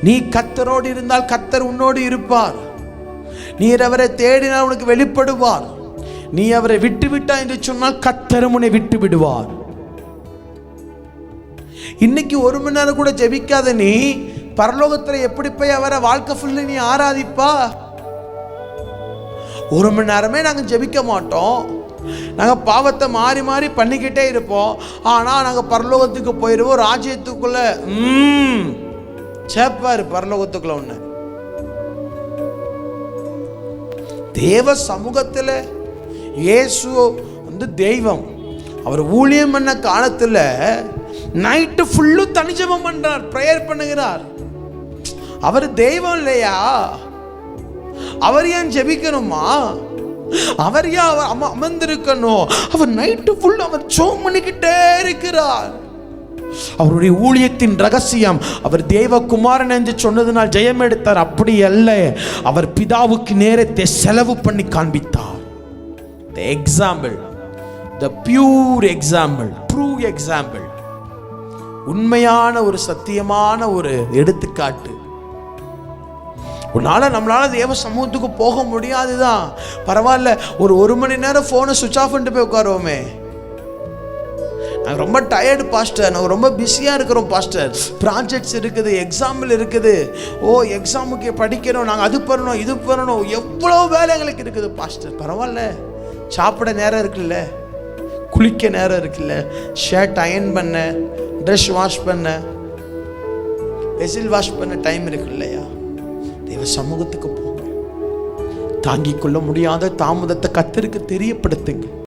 நீ கர்த்தரோடு இருந்தால் கர்த்தர் உன்னோடு இருப்பார். நீர் அவரை தேடினால் உனக்கு வெளிப்படுவார். நீ அவரை விட்டு விட்டாய் என்று சொன்னால் கர்த்தர் உன்னை விட்டு விடுவார். இன்னைக்கு 1 மணி நேரம் கூட ஜெபிக்காத நீ பரலோகத்துல எப்படி போய் அவரை வாழ்க்கை ஃபுல்லு நீ ஆராதிப்பா? 1 மணி நேரமே நாங்க ஜெபிக்க மாட்டோம். நாங்க பாவத்தை மாறி மாறி பண்ணிக்கிட்டே இருப்போம். ஆனா நாங்க பரலோகத்துக்கு போயிடுவோம். ராஜ்யத்துக்குள்ள சேப்பாரு பரலோகத்துக்குள்ள ஒண்ணு. தேவ சமூகத்துல இயேசு தெய்வம். அவர் ஊழியம் பண்ண காலத்துல நைட்டு ஃபுல்லு தனிஜபம் பண்றார், பிரேயர் பண்ணுகிறார். அவர் தெய்வம் இல்லையா? அவர் ஏன் ஜெபிக்கணுமா? அவர் ஏன் அமர்ந்திருக்கணும்? அவர் நைட்டு ஃபுல் அவர் ஜெபம் பண்ணிக்கிட்டே இருக்கிறார். அவருடைய ஊழியத்தின் ரகசியம் அவர் தேவகுமாரன் என்று சொன்னதனால் ஜெயம் எடுத்தார். அப்படி அல்ல, அவர் பிதாவுக்கு நேரத்தை செலவு பண்ணி காண்பித்தார். The example, the pure example, true example, உண்மையான ஒரு சத்தியமான ஒரு எடுத்துக்காட்டு. உன்னால நம்மளால தேவ சமூகத்துக்கு போக முடியாதுதான், பரவாயில்ல. ஒரு மணி நேரம் போனை சுவிட்ச் ஆஃப் பண்ணிட்டு போய் உட்காருவோமே. நாங்கள் ரொம்ப டயர்டு பாஸ்டர், நாங்கள் ரொம்ப பிஸியாக இருக்கிறோம் பாஸ்டர், ப்ராஜெக்ட்ஸ் இருக்குது, எக்ஸாம்பிள் இருக்குது, எக்ஸாமுக்கு படிக்கணும், நாங்கள் அது பண்ணணும் இது பண்ணணும், எவ்வளோ வேலை எங்களுக்கு இருக்குது பாஸ்டர். பரவாயில்ல, சாப்பிட நேரம் இருக்குல்ல, குளிக்க நேரம் இருக்குல்ல, ஷர்ட் அயன் பண்ண, ட்ரெஸ் வாஷ் பண்ண, வெசில் வாஷ் பண்ண டைம் இருக்கு இல்லையா? தேவ சமூகத்துக்கு போங்க. தாங்கிக் கொள்ள முடியாத தாமதத்தை கர்த்தருக்கு தெரியப்படுத்துங்க.